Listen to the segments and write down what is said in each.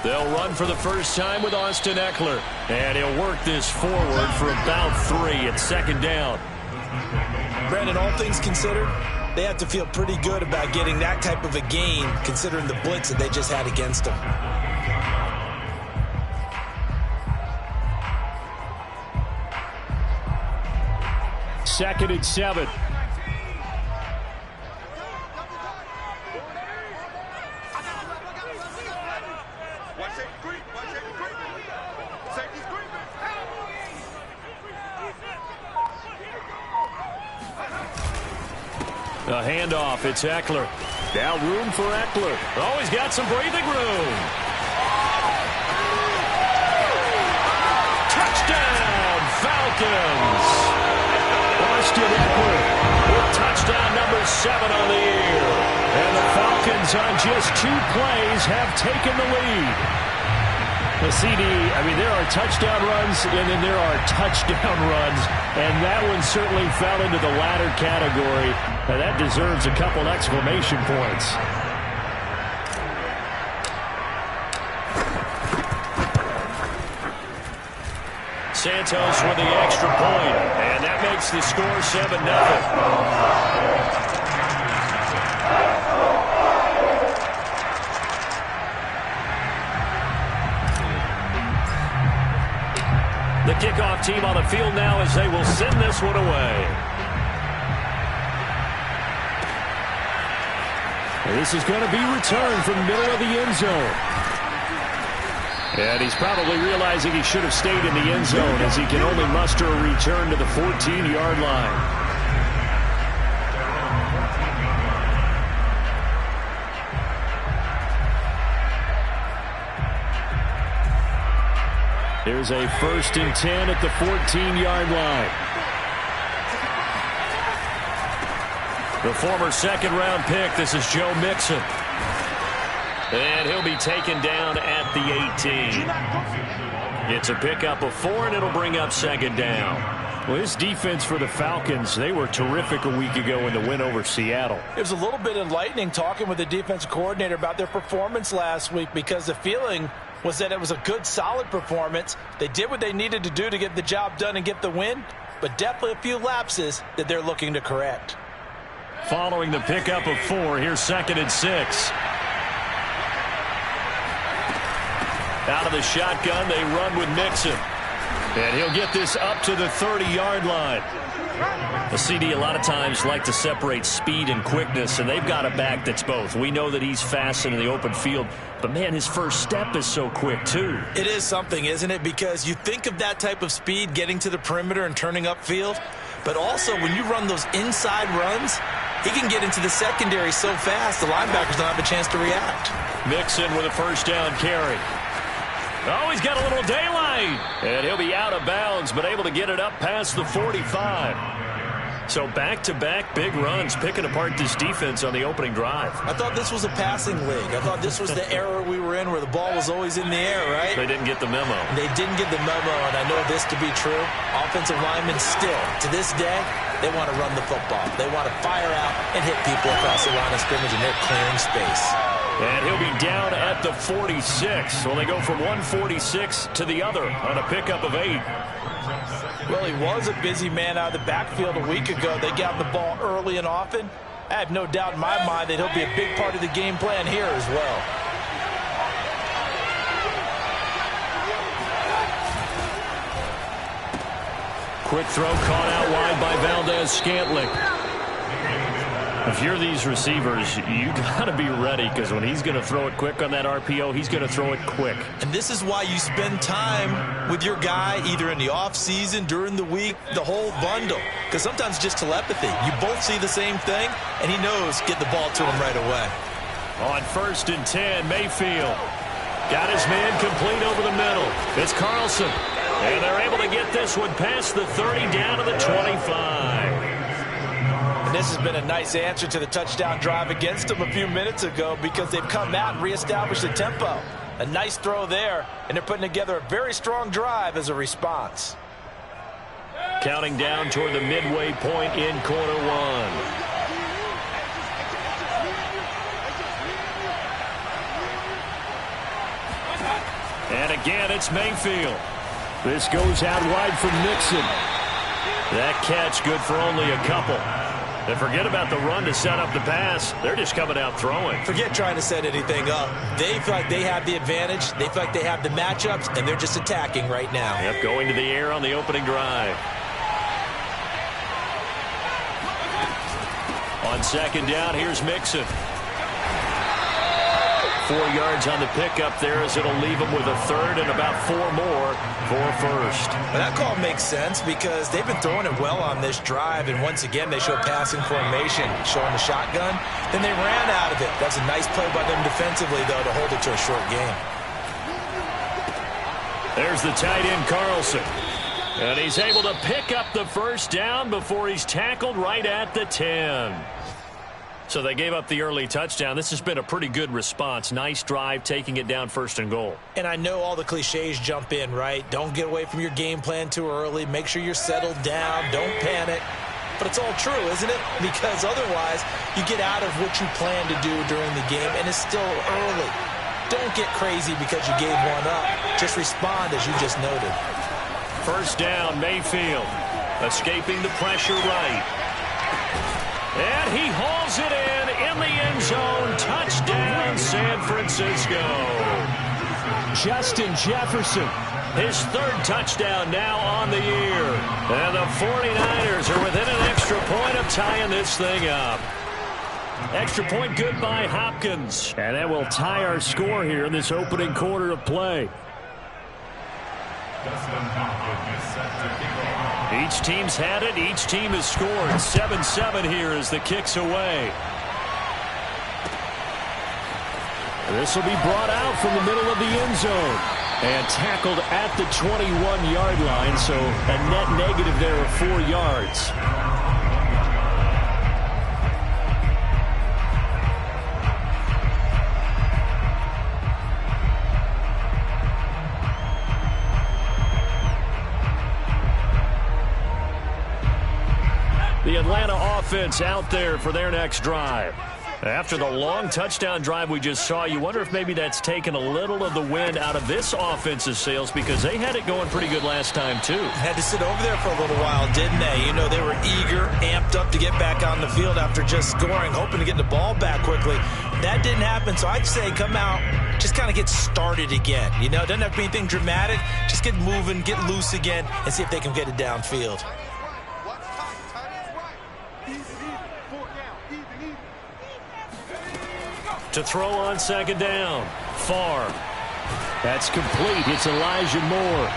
They'll run for the first time with Austin Eckler. And he'll work this forward for about 3 at second down. Brandon, all things considered, they have to feel pretty good about getting that type of a gain considering the blitz that they just had against them. Second and 7. A handoff, it's Eckler. Now room for Eckler. Oh, he's got some breathing room. Touchdown, Falcons. Austin Eckler with touchdown number 7 on the year. And the Falcons on just 2 plays have taken the lead. The CD, I mean, there are touchdown runs and then there are touchdown runs. And that one certainly fell into the latter category. And that deserves a couple exclamation points. Santos with the extra point. And that makes the score 7-0. The kickoff team on the field now as they will send this one away. This is going to be returned from the middle of the end zone. And he's probably realizing he should have stayed in the end zone as he can only muster a return to the 14-yard line. There's a 1st and 10 at the 14-yard line. The former second-round pick, this is Joe Mixon. And he'll be taken down at the 18. It's a pickup of 4, and it'll bring up second down. Well, this defense for the Falcons, they were terrific a week ago in the win over Seattle. It was a little bit enlightening talking with the defensive coordinator about their performance last week because the feeling was that it was a good, solid performance. They did what they needed to do to get the job done and get the win, but definitely a few lapses that they're looking to correct. Following the pickup of 4, here's 2nd and 6. Out of the shotgun, they run with Mixon. And he'll get this up to the 30-yard line. The CD a lot of times like to separate speed and quickness, and they've got a back that's both. We know that he's fast in the open field, but, man, his first step is so quick, too. It is something, isn't it? Because you think of that type of speed getting to the perimeter and turning upfield, but also when you run those inside runs, he can get into the secondary so fast the linebackers don't have a chance to react. Mixon with a first down carry. Oh, he's got a little daylight. And he'll be out of bounds, but able to get it up past the 45. So back-to-back big runs, picking apart this defense on the opening drive. I thought this was a passing league. I thought this was the era we were in where the ball was always in the air, right? They didn't get the memo. They didn't get the memo, and I know this to be true. Offensive linemen still, to this day, they want to run the football. They want to fire out and hit people across the line of scrimmage, and they're clearing space. And he'll be down at the 46. Well, they go from 146 to the other on a pickup of 8. Well, he was a busy man out of the backfield a week ago. They got the ball early and often. I have no doubt in my mind that he'll be a big part of the game plan here as well. Quick throw caught out wide by Valdez-Scantling. If you're these receivers, you got to be ready because when he's going to throw it quick on that RPO, he's going to throw it quick. And this is why you spend time with your guy either in the offseason, during the week, the whole bundle. Because sometimes just telepathy. You both see the same thing, and he knows get the ball to him right away. On 1st and 10, Mayfield got his man complete over the middle. It's Carlson. And they're able to get this one past the 30 down to the 25. And this has been a nice answer to the touchdown drive against them a few minutes ago because they've come out and reestablished the tempo. A nice throw there, and they're putting together a very strong drive as a response. Counting down toward the midway point in quarter 1. And again, it's Mayfield. This goes out wide for Mixon. That catch good for only a couple. And forget about the run to set up the pass. They're just coming out throwing. Forget trying to set anything up. They feel like they have the advantage. They feel like they have the matchups, and they're just attacking right now. Yep, going to the air on the opening drive. On second down, here's Mixon. 4 yards on the pickup there as it'll leave him with a third and about 4 more for first. Well, that call makes sense because they've been throwing it well on this drive, and once again they show passing formation, showing the shotgun. Then they ran out of it. That's a nice play by them defensively, though, to hold it to a short game. There's the tight end, Carlson. And he's able to pick up the first down before he's tackled right at the 10. So they gave up the early touchdown. This has been a pretty good response. Nice drive, taking it down first and goal. And I know all the cliches jump in, right? Don't get away from your game plan too early. Make sure you're settled down. Don't panic. But it's all true, isn't it? Because otherwise, you get out of what you plan to do during the game, and it's still early. Don't get crazy because you gave one up. Just respond as you just noted. First down, Mayfield. Escaping the pressure right. And he hauls it in the end zone. Touchdown, San Francisco. Justin Jefferson. His third touchdown now on the year. And the 49ers are within an extra point of tying this thing up. Extra point good by Hopkins. And that will tie our score here in this opening quarter of play. Each team's had it. Each team has scored. 7-7 here as the kick's away. This will be brought out from the middle of the end zone. And tackled at the 21-yard line, so a net negative there of 4 yards. The Atlanta offense out there for their next drive. After the long touchdown drive we just saw, you wonder if maybe that's taken a little of the wind out of this offense's sails because they had it going pretty good last time, too. Had to sit over there for a little while, didn't they? You know, they were eager, amped up to get back on the field after just scoring, hoping to get the ball back quickly. That didn't happen, so I'd say come out, just kind of get started again. You know, it doesn't have to be anything dramatic. Just get moving, get loose again, and see if they can get it downfield. To throw on second down. Farr. That's complete. It's Elijah Moore.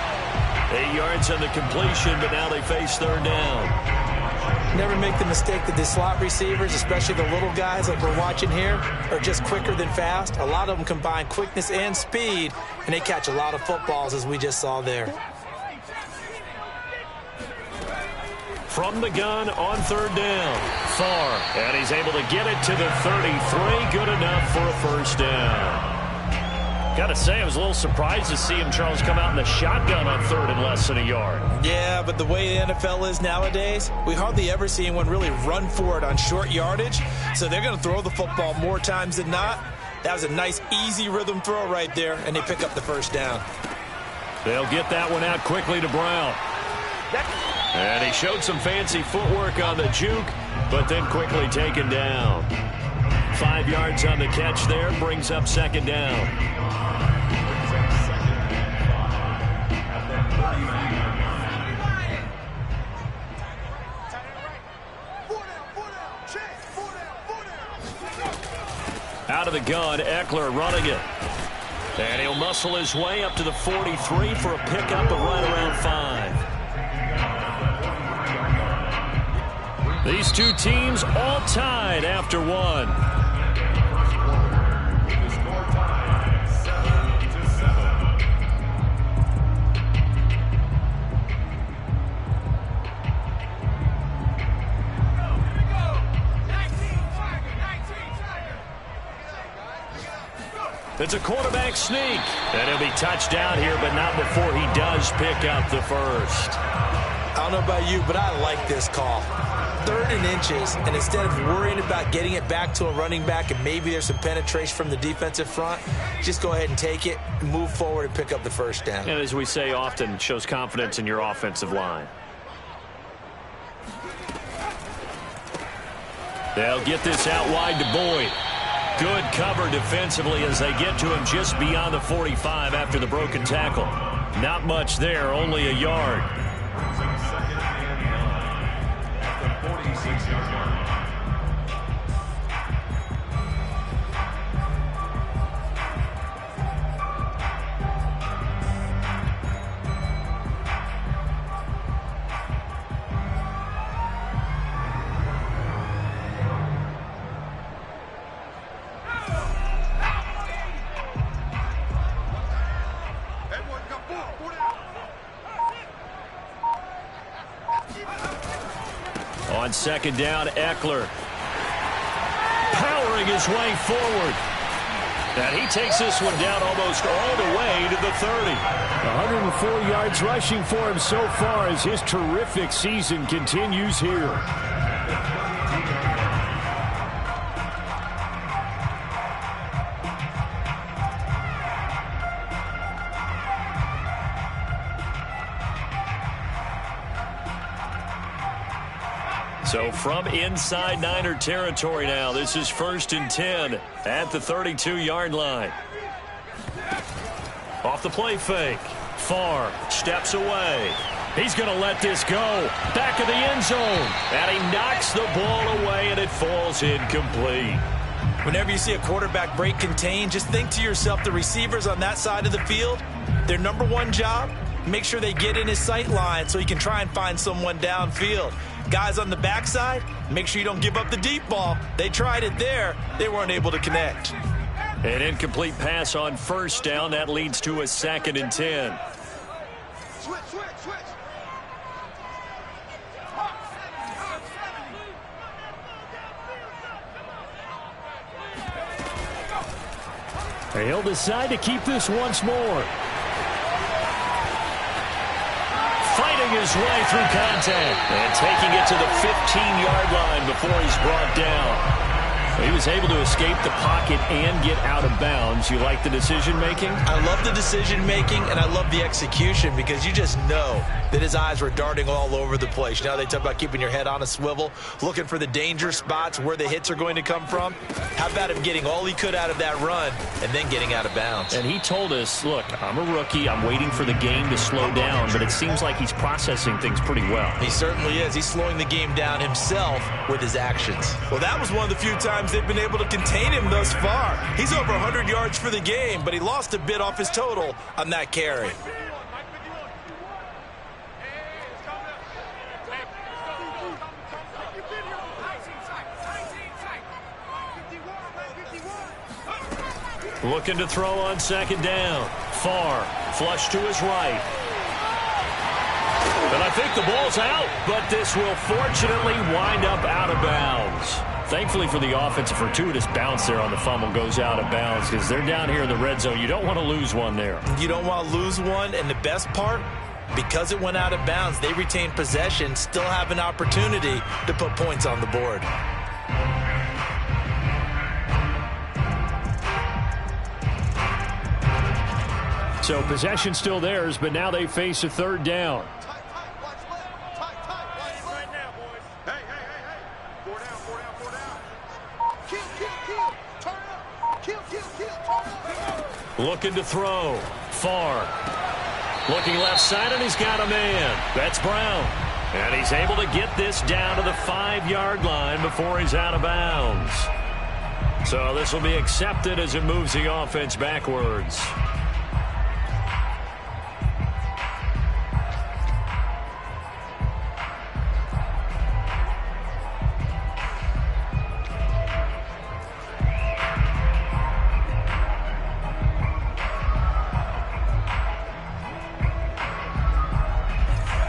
8 yards on the completion, but now they face third down. Never make the mistake that the slot receivers, especially the little guys like we're watching here, are just quicker than fast. A lot of them combine quickness and speed, and they catch a lot of footballs, as we just saw there. From the gun on third down. Farr. And he's able to get it to the 33. Good enough for a first down. Got to say, I was a little surprised to see him, Charles, come out in the shotgun on third and less than a yard. Yeah, but the way the NFL is nowadays, we hardly ever see anyone really run for it on short yardage. So they're going to throw the football more times than not. That was a nice, easy rhythm throw right there, and they pick up the first down. They'll get that one out quickly to Brown. And he showed some fancy footwork on the juke, but then quickly taken down. 5 yards on the catch there, brings up second down. Out of the gun, Eckler running it. And he'll muscle his way up to the 43 for a pickup of right around 5. These two teams all tied after one. It's a quarterback sneak. And he'll be touched down here, but not before he does pick up the first. I don't know about you, but I like this call. 3rd and inches, and instead of worrying about getting it back to a running back and maybe there's some penetration from the defensive front, just go ahead and take it, move forward, and pick up the 1st down. And as we say often, shows confidence in your offensive line. They'll get this out wide to Boyd. Good cover defensively as they get to him just beyond the 45 after the broken tackle. Not much there, only a yard. On 2nd down, Eckler powering his way forward. And he takes this one down almost all the way to the 30. 104 yards rushing for him so far as his terrific season continues here. So from inside Niner territory now, this is 1st and 10 at the 32-yard line. Off the play fake. Farr steps away. He's going to let this go. Back of the end zone. And he knocks the ball away, and it falls incomplete. Whenever you see a quarterback break contain, just think to yourself, the receivers on that side of the field, their number one job, make sure they get in his sight line so he can try and find someone downfield. Guys on the backside, make sure you don't give up the deep ball. They tried it there. They weren't able to connect. An incomplete pass on 1st down. That leads to a 2nd and 10. Switch. He'll decide to keep this once more. Fighting his way through contact and taking it to the 15-yard line before he's brought down. He was able to escape the pocket and get out of bounds. You like the decision-making? I love the decision-making, and I love the execution because you just know that his eyes were darting all over the place. You know, they talk about keeping your head on a swivel, looking for the danger spots where the hits are going to come from. How about him getting all he could out of that run and then getting out of bounds? And he told us, look, I'm a rookie. I'm waiting for the game to slow down, but it seems like he's processing things pretty well. He certainly is. He's slowing the game down himself with his actions. Well, that was one of the few times they've been able to contain him thus far. He's over 100 yards for the game, but he lost a bit off his total on that carry. Looking to throw on 2nd down. Farr, flush to his right. And I think the ball's out, but this will fortunately wind up out of bounds. Thankfully for the offense, a fortuitous bounce there on the fumble goes out of bounds because they're down here in the red zone. You don't want to lose one there. You don't want to lose one, and the best part, because it went out of bounds, they retain possession, still have an opportunity to put points on the board. So possession still theirs, but now they face a 3rd down. Looking to throw. Farr. Looking left side, and he's got a man. That's Brown. And he's able to get this down to the 5-yard line before he's out of bounds. So this will be accepted as it moves the offense backwards.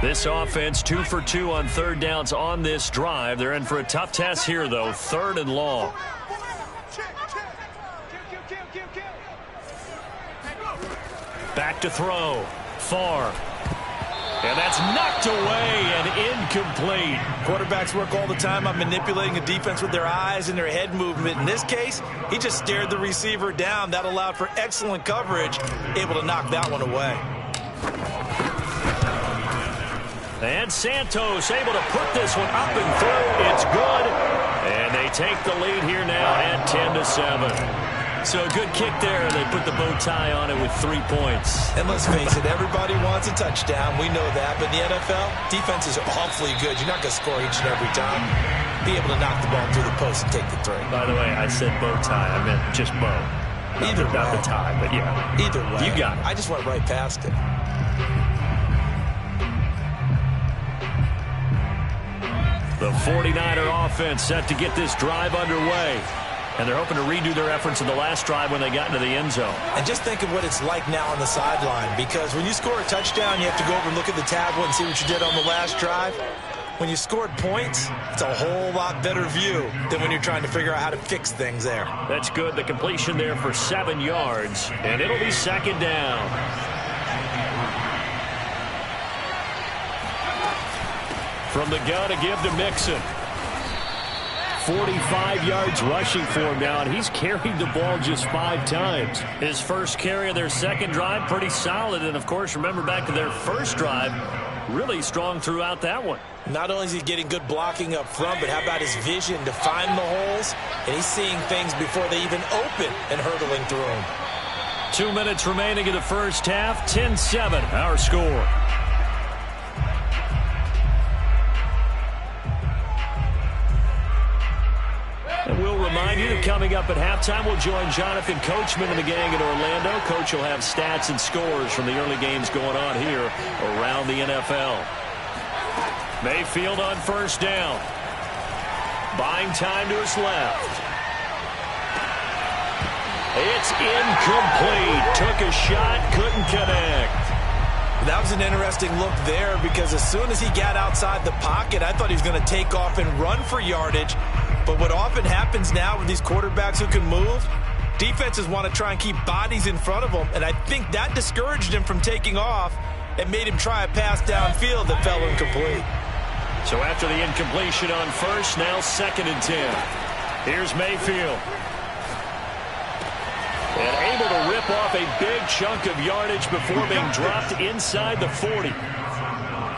This offense 2 for 2 on 3rd downs on this drive. They're in for a tough test here, though. 3rd and long. Back to throw. Farr. And that's knocked away and incomplete. Quarterbacks work all the time on manipulating a defense with their eyes and their head movement. In this case, he just stared the receiver down. That allowed for excellent coverage, able to knock that one away. And Santos able to put this one up and through. It's good. And they take the lead here now at 10-7. So a good kick there. They put the bow tie on it with 3 points. And let's face it, everybody wants a touchdown. We know that. But in the NFL, defenses are awfully good. You're not going to score each and every time. Be able to knock the ball through the post and take the three. By the way, I said bow tie. I meant just bow. Either way. Not the tie, but yeah. Either way. You got it. I just went right past it. The 49er offense set to get this drive underway. And they're hoping to redo their efforts in the last drive when they got into the end zone. And just think of what it's like now on the sideline. Because when you score a touchdown, you have to go over and look at the tablet and see what you did on the last drive. When you scored points, it's a whole lot better view than when you're trying to figure out how to fix things there. That's good. The completion there for 7 yards. And it'll be second down. From the gun to give to Mixon. 45 yards rushing for him now, and he's carried the ball just 5 times. His first carry of their second drive, pretty solid. And, of course, remember back to their first drive, really strong throughout that one. Not only is he getting good blocking up front, but how about his vision to find the holes? And he's seeing things before they even open and hurtling through them. 2 minutes remaining in the first half. 10-7, our score. And we'll remind you that coming up at halftime, we'll join Jonathan Coachman and the gang in Orlando. Coach will have stats and scores from the early games going on here around the NFL. Mayfield on first down. Buying time to his left. It's incomplete. Took a shot, couldn't connect. That was an interesting look there because as soon as he got outside the pocket, I thought he was going to take off and run for yardage. But what often happens now with these quarterbacks who can move, defenses want to try and keep bodies in front of them, and I think that discouraged him from taking off and made him try a pass downfield that fell incomplete. So after the incompletion on first, now 2nd and 10. Here's Mayfield. And able to rip off a big chunk of yardage before being dropped inside the 40.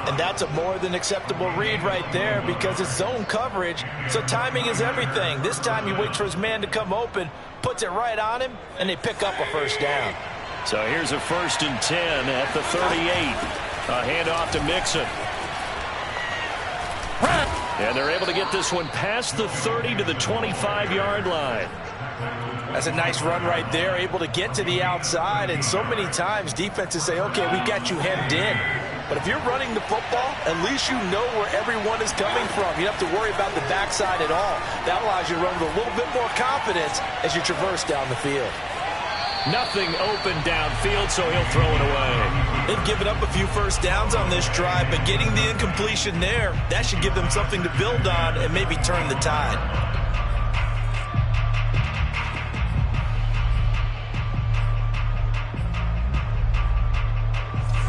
And that's a more than acceptable read right there because it's zone coverage, so timing is everything. This time he waits for his man to come open, puts it right on him, and they pick up a first down. So here's a 1st and 10 at the 38. A handoff to Mixon. And they're able to get this one past the 30 to the 25-yard line. That's a nice run right there, able to get to the outside. And so many times defenses say, okay, we got you hemmed in. But if you're running the football, at least you know where everyone is coming from. You don't have to worry about the backside at all. That allows you to run with a little bit more confidence as you traverse down the field. Nothing open downfield, so he'll throw it away. They've given up a few first downs on this drive, but getting the incompletion there, that should give them something to build on and maybe turn the tide.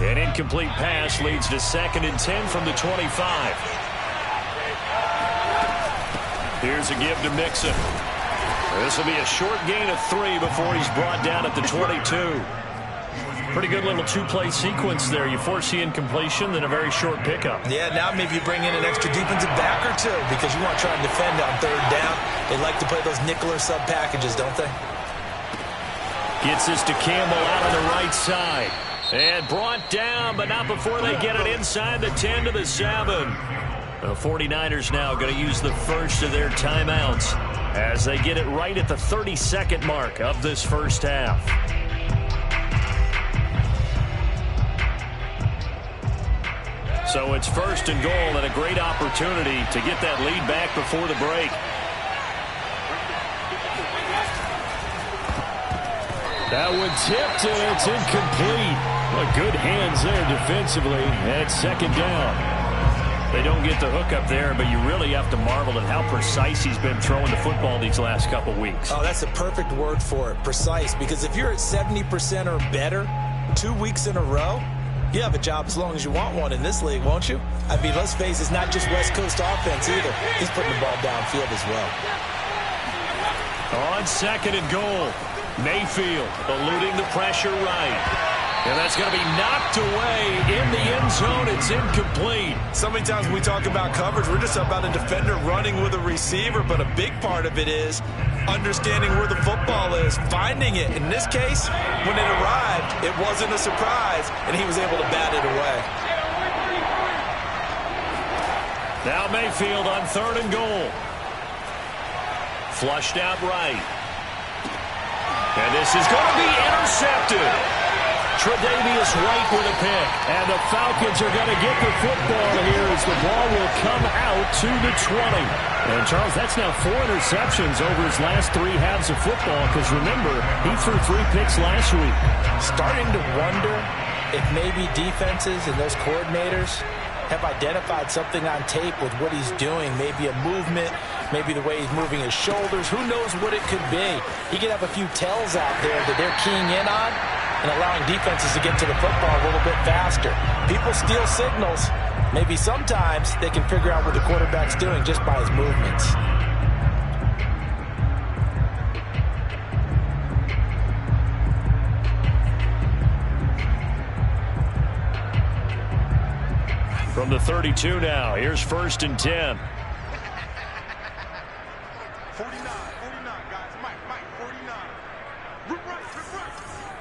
An incomplete pass leads to 2nd and 10 from the 25. Here's a give to Mixon. This will be a short gain of 3 before he's brought down at the 22. Pretty good little 2-play sequence there. You force the incompletion, then a very short pickup. Yeah, now maybe you bring in an extra defensive back or two because you want to try and defend on 3rd down. They like to play those nickel or sub packages, don't they? Gets this to Campbell out on the right side. And brought down, but not before they get it inside the 10 to the 7. The 49ers now going to use the first of their timeouts as they get it right at the 32nd mark of this first half. So it's 1st and goal and a great opportunity to get that lead back before the break. That one tipped and it's incomplete. Well, good hands there defensively. And 2nd down. They don't get the hook up there, but you really have to marvel at how precise he's been throwing the football these last couple weeks. Oh, that's the perfect word for it, precise. Because if you're at 70% or better 2 weeks in a row, You have a job as long as you want one in this league, won't you? I mean, let's face it, it's not just West Coast offense either. He's putting the ball downfield as well. On 2nd and goal, Mayfield eluding the pressure right. And that's going to be knocked away in the end zone. It's incomplete. So many times when we talk about coverage, we're just about a defender running with a receiver, but a big part of it is understanding where the football is, finding it. In this case, when it arrived, it wasn't a surprise, and he was able to bat it away. Now Mayfield on 3rd and goal. Flushed out right. And this is going to be intercepted. Tre'Davious White with a pick. And the Falcons are going to get the football here as the ball will come out to the 20. And, Charles, that's now 4 interceptions over his last 3 halves of football because, remember, he threw 3 picks last week. Starting to wonder if maybe defenses and those coordinators have identified something on tape with what he's doing. Maybe a movement, maybe the way he's moving his shoulders. Who knows what it could be? He could have a few tells out there that they're keying in on and allowing defenses to get to the football a little bit faster. People steal signals. Maybe sometimes they can figure out what the quarterback's doing just by his movements. From the 32 now, here's 1st and 10. 49, guys. Mike, 49. Rip right.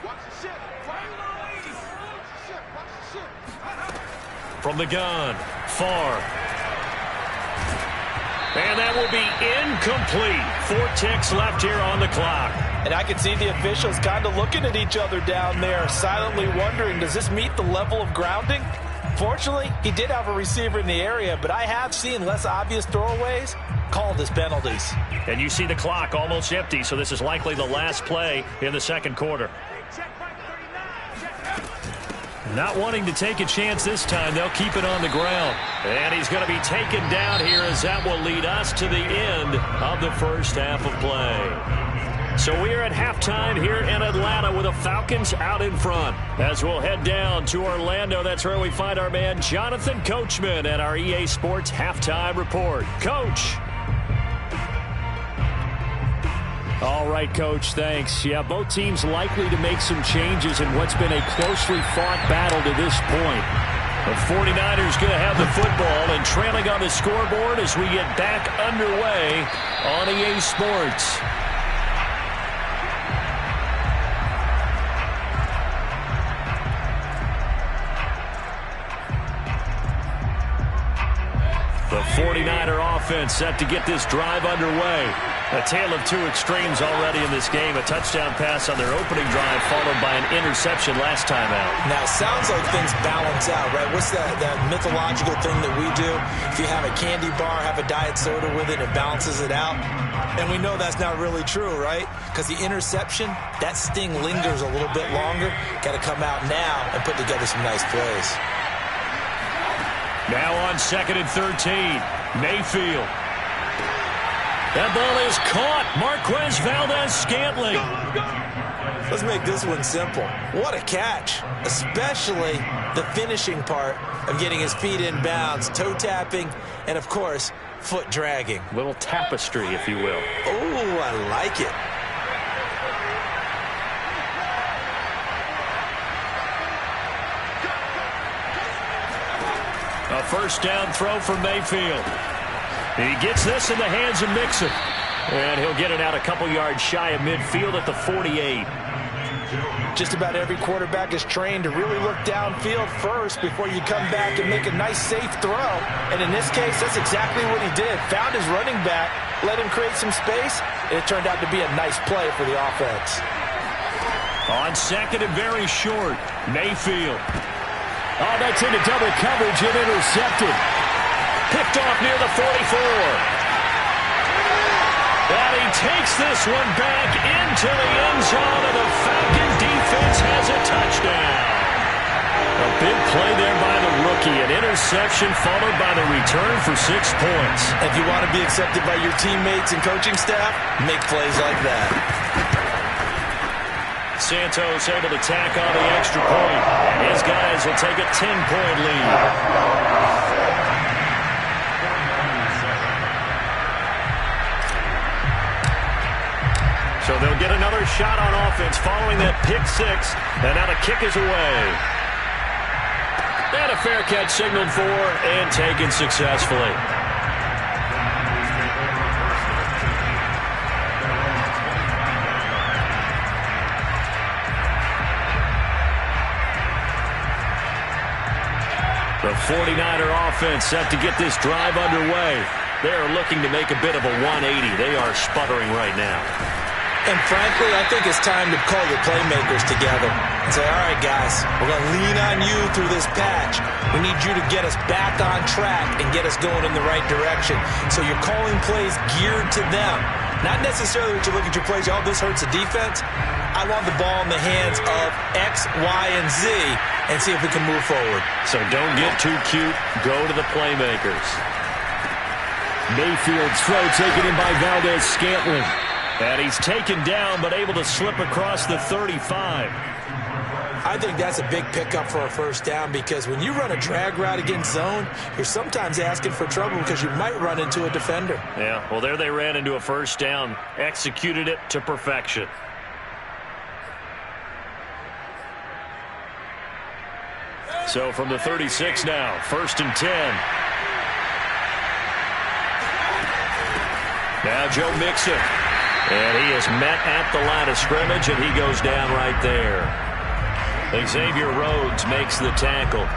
Watch the shit. Watch the shit. From the gun, far. And that will be incomplete. 4 ticks left here on the clock. And I can see the officials kind of looking at each other down there, silently wondering, does this meet the level of grounding? Fortunately, he did have a receiver in the area, but I have seen less obvious throwaways called as penalties. And you see the clock almost empty, so this is likely the last play in the 2nd quarter. Not wanting to take a chance this time, they'll keep it on the ground. And he's going to be taken down here as that will lead us to the end of the first half of play. So we are at halftime here in Atlanta with the Falcons out in front. As we'll head down to Orlando, that's where we find our man Jonathan Coachman at our EA Sports Halftime Report. Coach. All right, Coach, thanks. Yeah, both teams likely to make some changes in what's been a closely fought battle to this point. The 49ers going to have the football and trailing on the scoreboard as we get back underway on EA Sports. The 49er offense set to get this drive underway. A tale of 2 extremes already in this game. A touchdown pass on their opening drive followed by an interception last time out. Now, it sounds like things balance out, right? What's that mythological thing that we do? If you have a candy bar, have a diet soda with it, it balances it out. And we know that's not really true, right? Because the interception, that sting lingers a little bit longer. Got to come out now and put together some nice plays. Now on 2nd and 13, Mayfield. That ball is caught. Marquez Valdez-Scantling. Let's make this one simple. What a catch, especially the finishing part of getting his feet in bounds, toe tapping, and, of course, foot dragging. Little tapestry, if you will. Oh, I like it. A first down throw for Mayfield. He gets this in the hands of Mixon. And he'll get it out a couple yards shy of midfield at the 48. Just about every quarterback is trained to really look downfield first before you come back and make a nice, safe throw. And in this case, that's exactly what he did. Found his running back, let him create some space, and it turned out to be a nice play for the offense. On 2nd and very short, Mayfield. Oh, that's into double coverage and intercepted. Picked off near the 44. And he takes this one back into the end zone, and the Falcon defense has a touchdown. A big play there by the rookie. An interception followed by the return for 6 points. If you want to be accepted by your teammates and coaching staff, make plays like that. Santos able to tack on the extra point. Is guys will take a 10-point lead. So they'll get another shot on offense following that pick six. And now the kick is away. And a fair catch signaled for and taken successfully. The 49er offense set to get this drive underway. They are looking to make a bit of a 180. They are sputtering right now. And frankly, I think it's time to call your playmakers together and say, all right, guys, we're going to lean on you through this patch. We need you to get us back on track and get us going in the right direction. So you're calling plays geared to them. Not necessarily that you look at your plays, oh, this hurts the defense. I want the ball in the hands of X, Y, and Z and see if we can move forward. So don't get too cute. Go to the playmakers. Mayfield's throw taken in by Valdez-Scantling. And he's taken down, but able to slip across the 35. I think that's a big pickup for a first down because when you run a drag route against zone, you're sometimes asking for trouble because you might run into a defender. Yeah, well, there they ran into a first down, executed it to perfection. So from the 36 now, 1st and 10. Now Joe Mixon. And he is met at the line of scrimmage, and he goes down right there. Xavier Rhodes makes the tackle.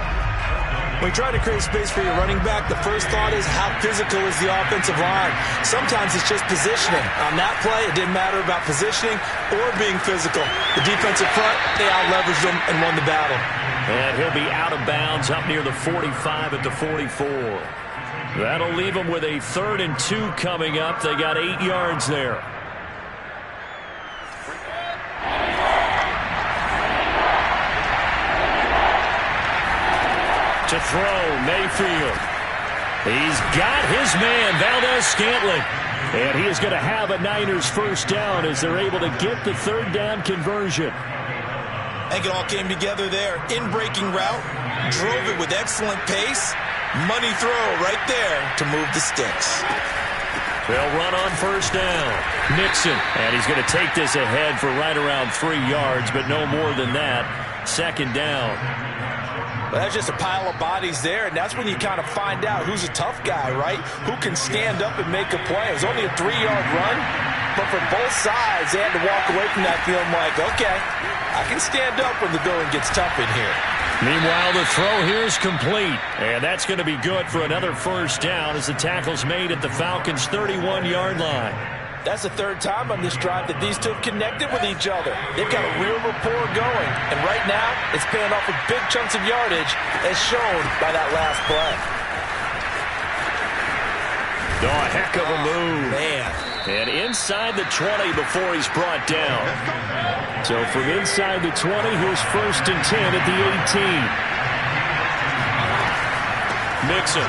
When you try to create space for your running back, the first thought is how physical is the offensive line. Sometimes it's just positioning. On that play, it didn't matter about positioning or being physical. The defensive front, they out-leveraged them and won the battle. And he'll be out of bounds up near the 45 at the 44. That'll leave them with a 3rd and 2 coming up. They got 8 yards there. To throw, Mayfield. He's got his man, Valdez-Scantling. And he is going to have a Niners first down as they're able to get the 3rd down conversion. I think it all came together there. In-breaking route, drove it with excellent pace. Money throw right there to move the sticks. They'll run on first down. Mixon, and he's going to take this ahead for right around 3 yards, but no more than that. 2nd down. Well, that's just a pile of bodies there, and that's when you kind of find out who's a tough guy, right? Who can stand up and make a play. It was only a 3-yard run, but for both sides, they had to walk away from that feeling like, okay, I can stand up when the going gets tough in here. Meanwhile, the throw here is complete, and that's going to be good for another first down as the tackle's made at the Falcons' 31-yard line. That's the 3rd time on this drive that these two have connected with each other. They've got a real rapport going, and right now, it's paying off with big chunks of yardage, as shown by that last play. Oh, a heck of a move. Man. And inside the 20 before he's brought down. So from inside the 20, here's 1st and 10 at the 18. Mixon.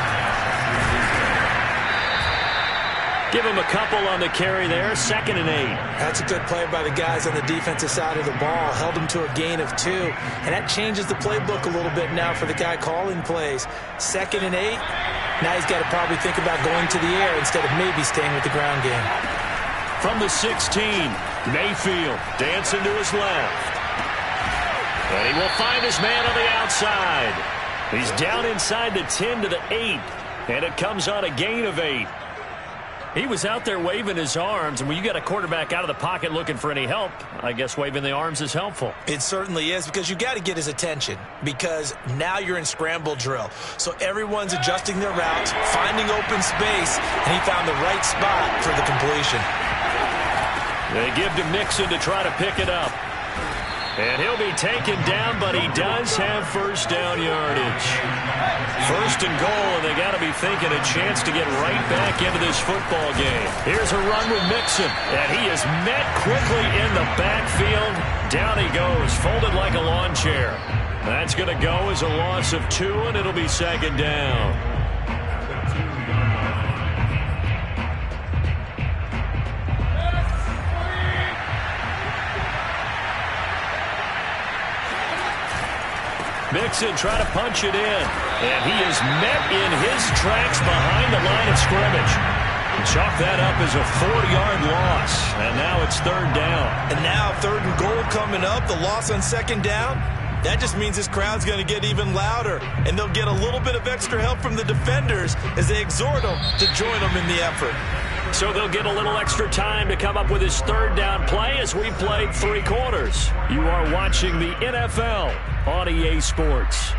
Give him a couple on the carry there. 2nd and 8. That's a good play by the guys on the defensive side of the ball. Held him to a gain of 2. And that changes the playbook a little bit now for the guy calling plays. 2nd and 8. Now he's got to probably think about going to the air instead of maybe staying with the ground game. From the 16, Mayfield dancing to his left. And he will find his man on the outside. He's down inside the 10 to the 8. And it comes on a gain of 8. He was out there waving his arms, and when you got a quarterback out of the pocket looking for any help, I guess waving the arms is helpful. It certainly is, because you got to get his attention, because now you're in scramble drill. So everyone's adjusting their routes, finding open space, and he found the right spot for the completion. They give to Mixon to try to pick it up. And he'll be taken down, but he does have first down yardage. 1st and goal, and they got to be thinking a chance to get right back into this football game. Here's a run with Mixon, and he is met quickly in the backfield. Down he goes, folded like a lawn chair. That's going to go as a loss of 2, and it'll be 2nd down. Mixon trying to punch it in. And he is met in his tracks behind the line of scrimmage. Chalk that up as a 4-yard loss. And now it's 3rd down. And now 3rd and goal coming up. The loss on 2nd down. That just means this crowd's going to get even louder. And they'll get a little bit of extra help from the defenders as they exhort them to join them in the effort. So they'll get a little extra time to come up with his 3rd down play as we played 3 quarters. You are watching the NFL on EA Sports.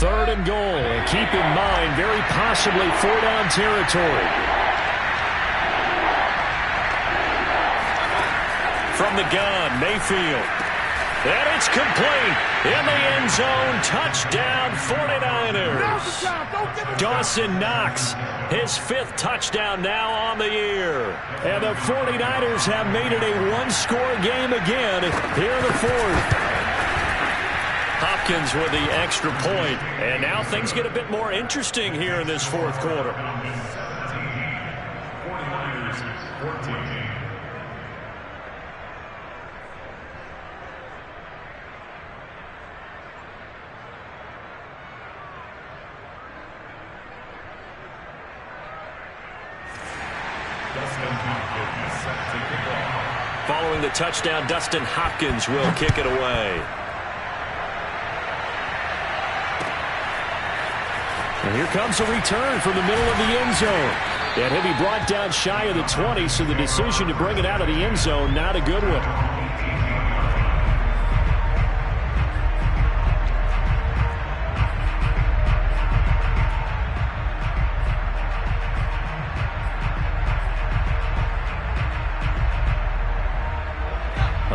Third and goal, and keep in mind, very possibly 4-down territory. From the gun, Mayfield. And it's complete. In the end zone, touchdown 49ers. Dawson Knox, his 5th touchdown now on the year. And the 49ers have made it a one-score game again here in the 4th. Hopkins with the extra point. And now things get a bit more interesting here in this 4th quarter. 49ers 14. Following the touchdown, Dustin Hopkins will kick it away. And here comes a return from the middle of the end zone. And he'll be brought down shy of the 20, so the decision to bring it out of the end zone, not a good one.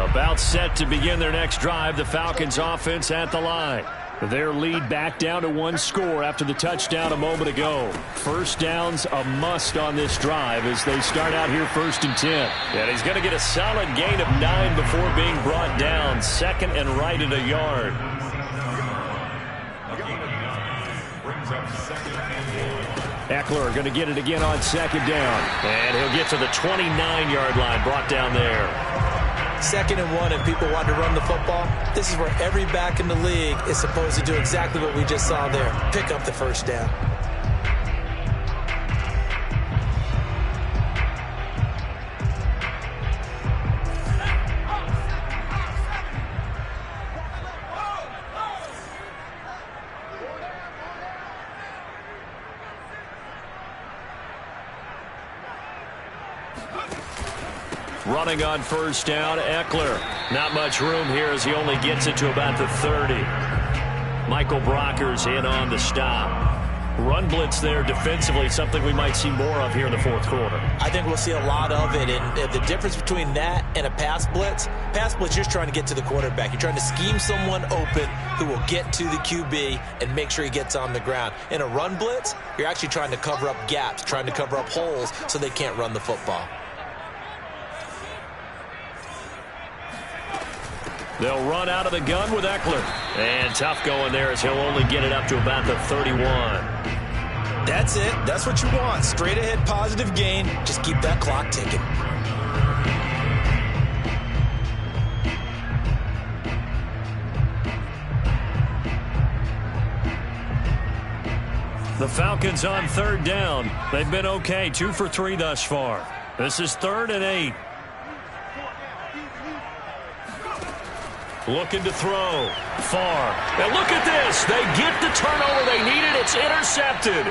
About set to begin their next drive, the Falcons offense at the line. Their lead back down to 1 score after the touchdown a moment ago. First down's a must on this drive as they start out here 1st and 10. And he's going to get a solid gain of 9 before being brought down. 2nd and right at a yard. Eckler going to get it again on 2nd down. And he'll get to the 29-yard line, brought down there. 2nd and 1 and people want to run the football. This is where every back in the league is supposed to do exactly what we just saw there. Pick up the 1st down. Running on 1st down, Eckler. Not much room here as he only gets it to about the 30. Michael Brockers in on the stop. Run blitz there defensively, something we might see more of here in the 4th quarter. I think we'll see a lot of it. And the difference between that and a pass blitz, you're just trying to get to the quarterback. You're trying to scheme someone open who will get to the QB and make sure he gets on the ground. In a run blitz, you're actually trying to cover up gaps, trying to cover up holes so they can't run the football. They'll run out of the gun with Eckler. And tough going there as he'll only get it up to about the 31. That's it. That's what you want. Straight ahead positive gain. Just keep that clock ticking. The Falcons on 3rd down. They've been okay. 2 for 3 thus far. This is 3rd and 8. Looking to throw. Far. And look at this. They get the turnover they needed. It's intercepted.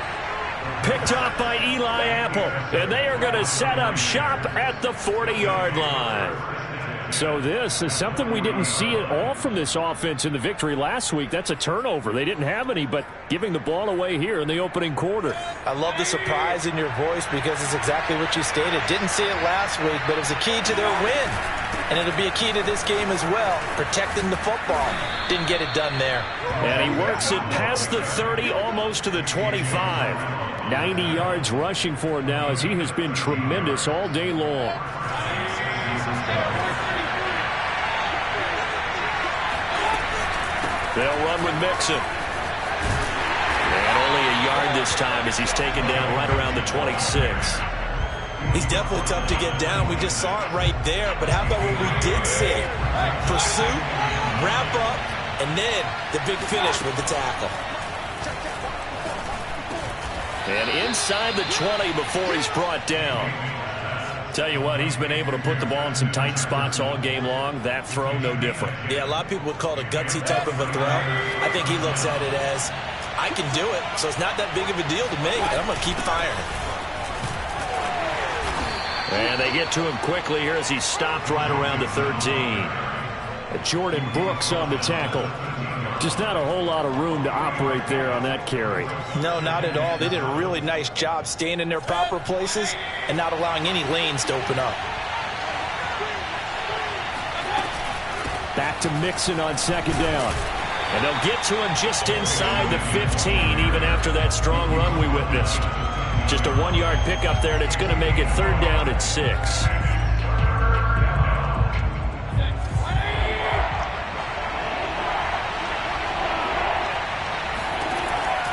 Picked off by Eli Apple. And they are going to set up shop at the 40-yard line. So this is something we didn't see at all from this offense in the victory last week. That's a turnover. They didn't have any, but giving the ball away here in the opening quarter. I love the surprise in your voice because it's exactly what you stated. Didn't see it last week, but it was a key to their win. And it'll be a key to this game as well, protecting the football. Didn't get it done there. And he works it past the 30, almost to the 25. 90 yards rushing for him now as he has been tremendous all day long. They'll run with Mixon. And only a yard this time as he's taken down right around the 26. He's definitely tough to get down. We just saw it right there. But how about what we did see? Pursuit, wrap up, and then the big finish with the tackle. And inside the 20 before he's brought down. Tell you what, he's been able to put the ball in some tight spots all game long. That throw, no different. Yeah, a lot of people would call it a gutsy type of a throw. I think he looks at it as, I can do it, so it's not that big of a deal to me, and I'm going to keep firing. And they get to him quickly here as he's stopped right around the 13. Jordan Brooks on the tackle. Just not a whole lot of room to operate there on that carry. No, not at all. They did a really nice job staying in their proper places and not allowing any lanes to open up. Back to Mixon on second down. And they'll get to him just inside the 15, even after that strong run we witnessed. Just a 1-yard pickup there, and it's going to make it 3rd down at 6.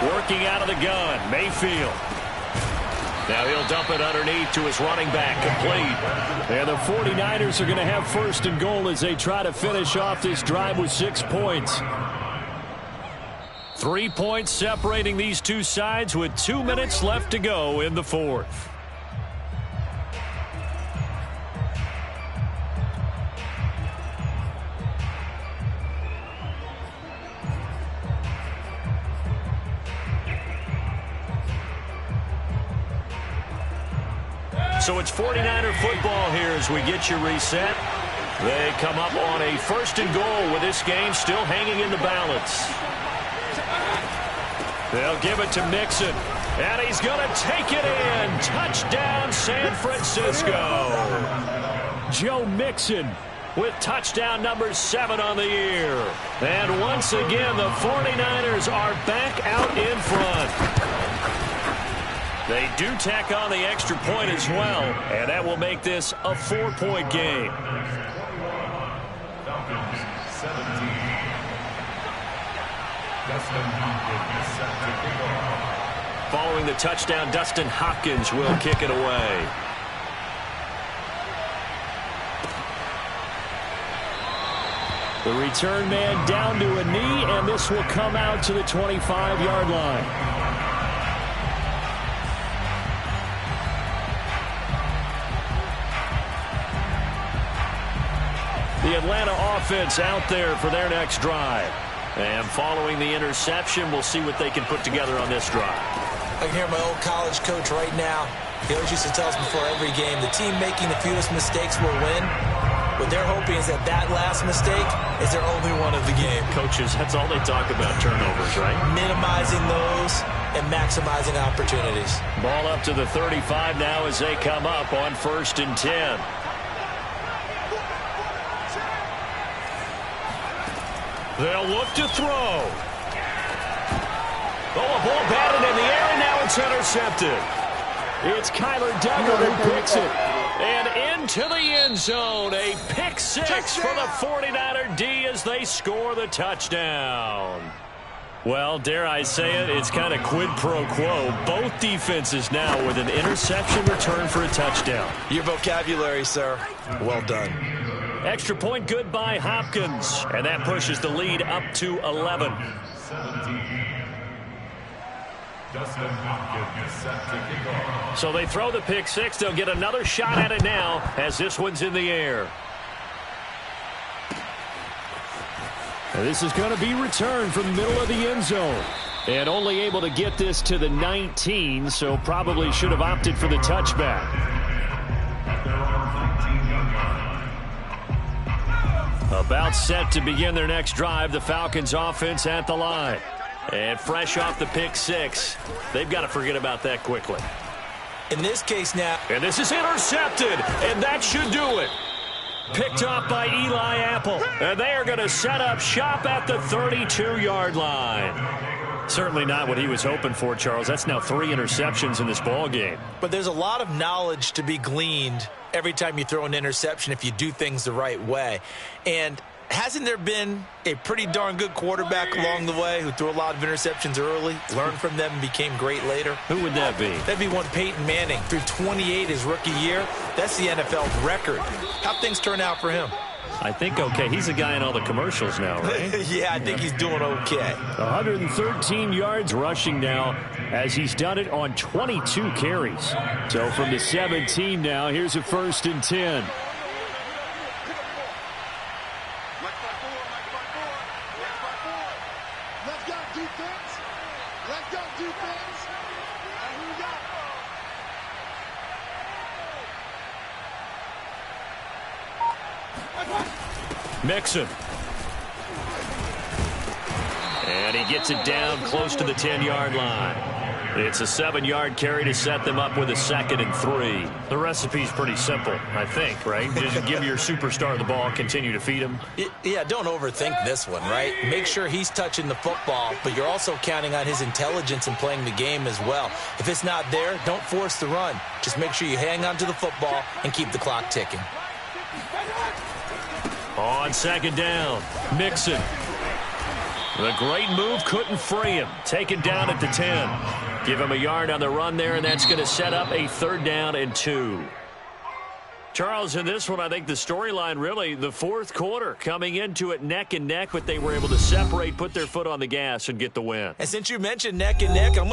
Working out of the gun, Mayfield. Now he'll dump it underneath to his running back, complete. And the 49ers are going to have 1st and goal as they try to finish off this drive with 6 points. 3 points separating these two sides with 2 minutes left to go in the 4th. So it's 49er football here as we get you reset. They come up on a 1st and goal with this game still hanging in the balance. They'll give it to Mixon, and he's going to take it in. Touchdown, San Francisco. Joe Mixon with touchdown number 7 on the year. And once again, the 49ers are back out in front. They do tack on the extra point as well, and that will make this a 4-point game. Following the touchdown, Dustin Hopkins will kick it away. The return man down to a knee, and this will come out to the 25-yard line. The Atlanta offense out there for their next drive. And following the interception, we'll see what they can put together on this drive. I can hear my old college coach right now. He always used to tell us before every game, the team making the fewest mistakes will win. What they're hoping is that that last mistake is their only one of the game. Coaches, that's all they talk about, turnovers, right? Minimizing those and maximizing opportunities. Ball up to the 35 now as they come up on 1st and 10. They'll look to throw. Oh, a ball batted in the air, and now it's intercepted. It's Kyler Duggar who picks it. And into the end zone, a pick 6 for the 49er D as they score the touchdown. Well, dare I say it, it's kind of quid pro quo. Both defenses now with an interception return for a touchdown. Your vocabulary, sir. Well done. Extra point good by Hopkins. And that pushes the lead up to 11. So they throw the pick 6. They'll get another shot at it now as this one's in the air. And this is going to be returned from the middle of the end zone. And only able to get this to the 19, so probably should have opted for the touchback. About set to begin their next drive, the Falcons offense at the line. And fresh off the pick 6, they've got to forget about that quickly. In this case now. And this is intercepted, and that should do it. Picked off by Eli Apple. And they are going to set up shop at the 32-yard line. Certainly not what he was hoping for, Charles. That's now 3 interceptions in this ball game. But there's a lot of knowledge to be gleaned every time you throw an interception if you do things the right way. And Hasn't there been a pretty darn good quarterback along the way who threw a lot of interceptions early, learned from them, and became great later? Who would that be? That'd be one Peyton Manning. Threw 28 his rookie year. That's the NFL record. How'd things turn out for him? I think okay. He's a guy in all the commercials now, right? Yeah, I think he's doing okay. 113 yards rushing now as he's done it on 22 carries. So from the 17 now, here's a 1st and 10. Let's go defense. Let's go defense. And who we got? Mixon. And he gets it down close to the 10-yard line. It's a 7-yard carry to set them up with a 2nd and 3. The recipe's pretty simple, I think, right? Just give your superstar the ball, continue to feed him. Yeah, don't overthink this one, right? Make sure he's touching the football, but you're also counting on his intelligence in playing the game as well. If it's not there, don't force the run. Just make sure you hang on to the football and keep the clock ticking. On 2nd down, Mixon. The great move couldn't free him. Taken down at the 10. Give him a yard on the run there, and that's going to set up a 3rd down and 2. Charles, in this one, I think the storyline really, the 4th quarter, coming into it neck and neck, but they were able to separate, put their foot on the gas, and get the win. And since you mentioned neck and neck, I'm going to